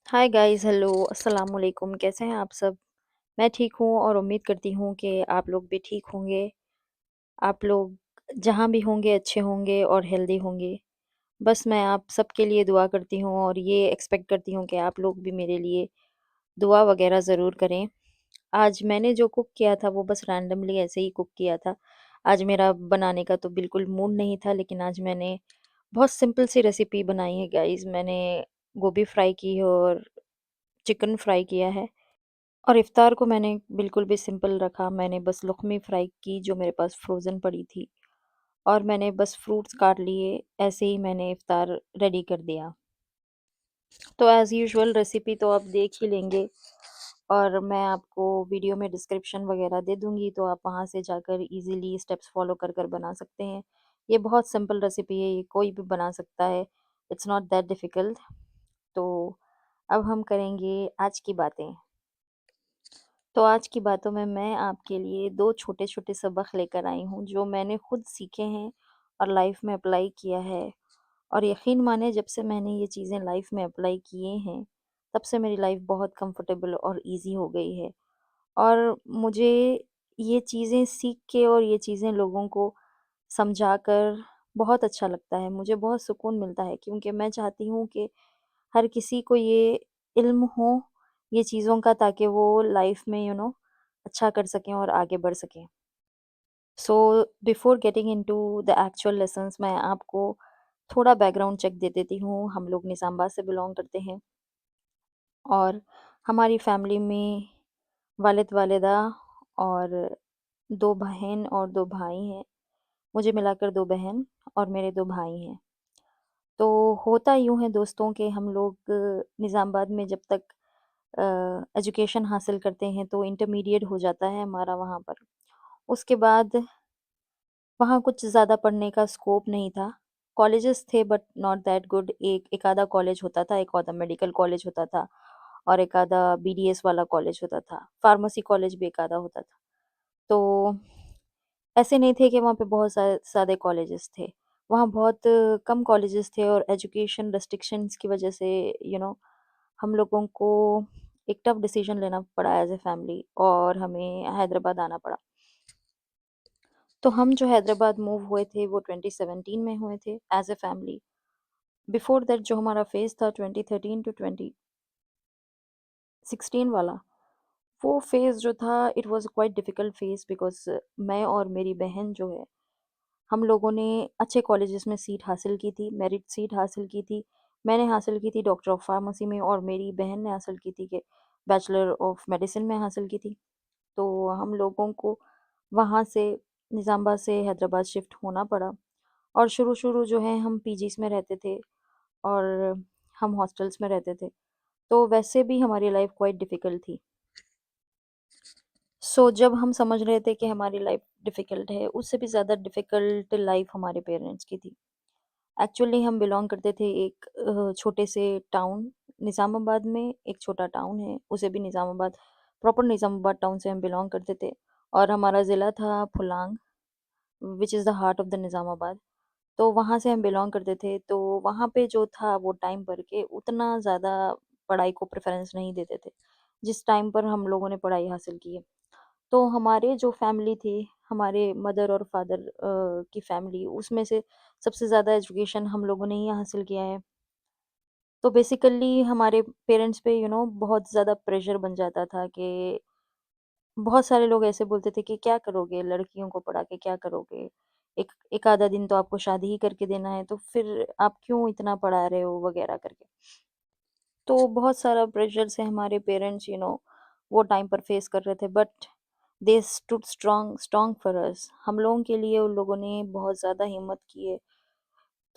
Hi guys, hello, अस्सलाम वालेकुम। कैसे हैं आप सब? मैं ठीक हूँ और उम्मीद करती हूँ कि आप लोग भी ठीक होंगे। आप लोग जहाँ भी होंगे अच्छे होंगे और हेल्दी होंगे। बस मैं आप सबके लिए दुआ करती हूँ और ये एक्सपेक्ट करती हूँ कि आप लोग भी मेरे लिए दुआ वगैरह ज़रूर करें। आज मैंने जो कुक किया था वो बस रैंडमली ऐसे ही कुक किया था। आज मेरा बनाने का तो बिल्कुल मूड नहीं था, लेकिन आज मैंने बहुत सिंपल सी रेसिपी बनाई है गाइस। मैंने गोभी फ्राई की है और चिकन फ्राई किया है। और इफ्तार को मैंने बिल्कुल भी सिंपल रखा। मैंने बस लुक़्मी फ्राई की जो मेरे पास फ्रोज़न पड़ी थी, और मैंने बस फ्रूट्स काट लिए। ऐसे ही मैंने इफ्तार रेडी कर दिया। तो एज़ यूजुअल रेसिपी तो आप देख ही लेंगे, और मैं आपको वीडियो में डिस्क्रिप्शन वगैरह दे दूँगी, तो आप वहाँ से जाकर इज़िली स्टेप्स फ़ॉलो कर कर बना सकते हैं। ये बहुत सिंपल रेसिपी है, ये कोई भी बना सकता है। It's not that difficult. तो अब हम करेंगे आज की बातें। तो आज की बातों में मैं आपके लिए 2 छोटे-छोटे सबक लेकर आई हूँ, जो मैंने खुद सीखे हैं और लाइफ़ में अप्लाई किया है। और यकीन मानिए, जब से मैंने ये चीज़ें लाइफ़ में अप्लाई किए हैं, तब से मेरी लाइफ़ बहुत कंफर्टेबल और ईज़ी हो गई है। और मुझे ये चीज़ें सीख के और ये चीज़ें लोगों को समझाकर बहुत अच्छा लगता है। मुझे बहुत सुकून मिलता है, क्योंकि मैं चाहती हूँ कि हर किसी को ये इल्म हो ये चीज़ों का, ताकि वो लाइफ़ में अच्छा कर सकें और आगे बढ़ सकें। So before getting into the actual lessons, मैं आपको थोड़ा बैकग्राउंड चेक दे देती हूँ। हम लोग निज़ामबाद से बिलॉन्ग करते हैं, और हमारी फैमिली में वालिद-वालिदा और 2 बहन और 2 भाई हैं। मुझे मिलाकर 2 बहन और मेरे 2 भाई हैं। तो होता यूँ है दोस्तों कि हम लोग निज़ामबाद में जब तक एजुकेशन हासिल करते हैं तो इंटरमीडिएट हो जाता है हमारा वहाँ पर। उसके बाद वहाँ कुछ ज़्यादा पढ़ने का स्कोप नहीं था। कॉलेजेस थे बट नॉट दैट गुड। एक एक आधा कॉलेज होता था, एक आधा मेडिकल कॉलेज होता था, और एक आधा बीडीएस वाला कॉलेज होता था। फार्मेसी कॉलेज भी एक आधा होता था। तो ऐसे नहीं थे कि वहाँ पे बहुत सारे कॉलेजेस थे। वहाँ बहुत कम कॉलेजेस थे, और एजुकेशन रेस्ट्रिक्शंस की वज़ह से हम लोगों को एक टफ डिसीज़न लेना पड़ा एज़ अ फैमिली, और हमें हैदराबाद आना पड़ा। तो हम जो हैदराबाद मूव हुए थे वो 2017 में हुए थे as a family. Before that जो हमारा फ़ेज़ था 2013 टू 2016 वाला, वो फ़ेज़ जो था it was quite difficult phase, because मैं और मेरी बहन जो है, हम लोगों ने अच्छे कॉलेजेस में सीट हासिल की थी, मेरिट सीट हासिल की थी। मैंने हासिल की थी डॉक्टर ऑफ फार्मेसी में, और मेरी बहन ने हासिल की थी कि बैचलर ऑफ मेडिसिन में हासिल की थी। तो हम लोगों को वहाँ से निज़ामबाद से हैदराबाद शिफ्ट होना पड़ा, और शुरू-शुरू जो है हम पीजीज़ में रहते थे, और हम हॉस्टल्स में रहते थे। तो वैसे भी हमारी लाइफ़ क्वाइट डिफ़िकल्ट थी। सो जब हम समझ रहे थे कि हमारी लाइफ़ डिफ़िकल्ट है, उससे भी ज़्यादा डिफ़िकल्ट लाइफ़ हमारे पेरेंट्स की थी। एक्चुअली हम बिलॉन्ग करते थे एक छोटे से टाउन, निज़ामाबाद में एक छोटा टाउन है, उसे भी निज़ामाबाद, प्रॉपर निज़ामाबाद टाउन से हम बिलॉन्ग करते थे, और हमारा ज़िला था Phulang, which is the heart of the Nizamabad. तो वहाँ से हम बिलॉन्ग करते थे, तो वहाँ पे जो था वो टाइम पर के उतना ज़्यादा पढ़ाई को प्रेफ़रेंस नहीं देते थे, जिस टाइम पर हम लोगों ने पढ़ाई हासिल की है। तो हमारे जो फैमिली थी, हमारे मदर और फादर की फैमिली, उसमें से सबसे ज़्यादा एजुकेशन हम लोगों ने ही हासिल किया है। तो बेसिकली हमारे पेरेंट्स पे बहुत ज़्यादा प्रेशर बन जाता था कि बहुत सारे लोग ऐसे बोलते थे कि क्या करोगे? लड़कियों को पढ़ा के क्या करोगे? एक एक आधा दिन तो आपको शादी ही करके देना है, तो फिर आप क्यों इतना पढ़ा रहे हो वगैरह करके। तो बहुत सारा प्रेशर से हमारे पेरेंट्स वो टाइम पर फेस कर रहे थे, but they stood strong strong for us. हम लोगों के लिए उन लोगों ने बहुत ज़्यादा हिम्मत की है।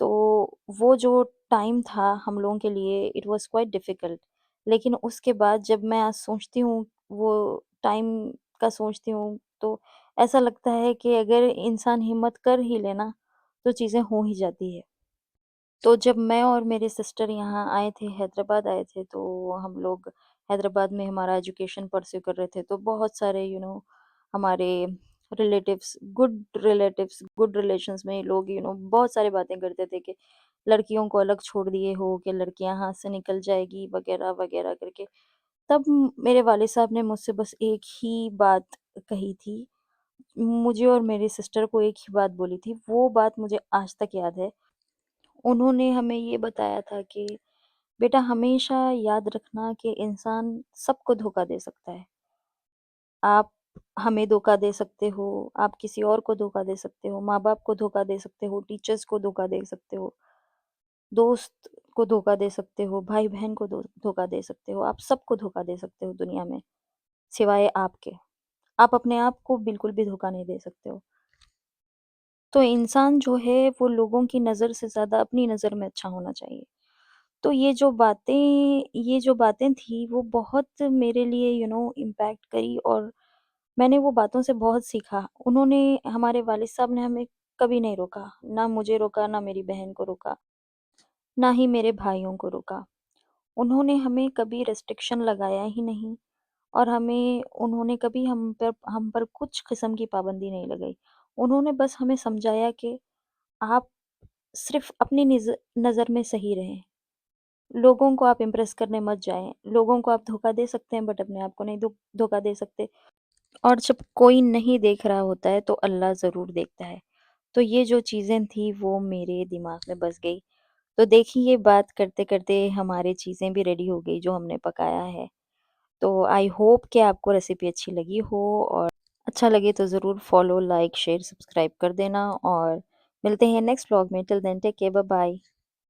तो वो जो टाइम था हम लोगों के लिए इट वाज़ क्वाइट डिफ़िकल्ट। लेकिन उसके बाद जब मैं आज सोचती हूँ, वो टाइम का सोचती हूँ, तो ऐसा लगता है कि अगर इंसान हिम्मत कर ही ले ना, तो चीज़ें हो ही जाती है। तो जब मैं और मेरे सिस्टर यहाँ आए थे, हैदराबाद आए थे, तो हम लोग हैदराबाद में हमारा एजुकेशन परस्यू कर रहे थे। तो बहुत सारे हमारे रिलेटिव्स, गुड रिलेशंस में लोग बहुत सारी बातें करते थे कि लड़कियों को अलग छोड़ दिए हो कि लड़कियाँ हाथ से निकल जाएगी वगैरह-वगैरह करके। तब मेरे वालिद साहब ने मुझसे बस एक ही बात कही थी। मुझे और मेरी सिस्टर को एक ही बात बोली थी, वो बात मुझे आज तक याद है। उन्होंने हमें ये बताया था कि बेटा हमेशा याद रखना कि इंसान सबको धोखा दे सकता है। आप हमें धोखा दे सकते हो, आप किसी और को धोखा दे सकते हो, माँ-बाप को धोखा दे सकते हो, टीचर्स को धोखा दे सकते हो, दोस्त को धोखा दे सकते हो, भाई-बहन को धोखा दे सकते हो, आप सबको धोखा दे सकते हो दुनिया में, सिवाय आपके। आप अपने आप को बिल्कुल भी धोखा नहीं दे सकते हो। तो इंसान जो है वो लोगों की नज़र से ज़्यादा अपनी नज़र में अच्छा होना चाहिए। तो ये जो बातें थी वो बहुत मेरे लिए इम्पैक्ट करी और मैंने वो बातों से बहुत सीखा। उन्होंने हमारे वालिद साहब ने हमें कभी नहीं रोका, ना मुझे रोका, ना मेरी बहन को रोका, ना ही मेरे भाइयों को रोका। उन्होंने हमें कभी रिस्ट्रिक्शन लगाया ही नहीं और हमें उन्होंने कभी हम पर कुछ किस्म की पाबंदी नहीं लगाई। उन्होंने बस हमें समझाया कि आप सिर्फ़ अपनी नज़र में सही रहें। लोगों को आप इम्प्रेस करने मत जाएँ। लोगों को आप धोखा दे सकते हैं बट अपने आप को नहीं धोखा दे सकते। और जब कोई नहीं देख रहा होता है तो अल्लाह ज़रूर देखता है। तो ये जो चीज़ें थी वो मेरे दिमाग में बस गई। तो देखिए बात करते-करते हमारी चीज़ें भी रेडी हो गई जो हमने पकाया है। तो आई होप कि आपको रेसिपी अच्छी लगी हो और अच्छा लगे तो ज़रूर फ़ॉलो, लाइक, शेयर, सब्सक्राइब कर देना और मिलते हैं नेक्स्ट व्लॉग में। Till then take care, bye bye.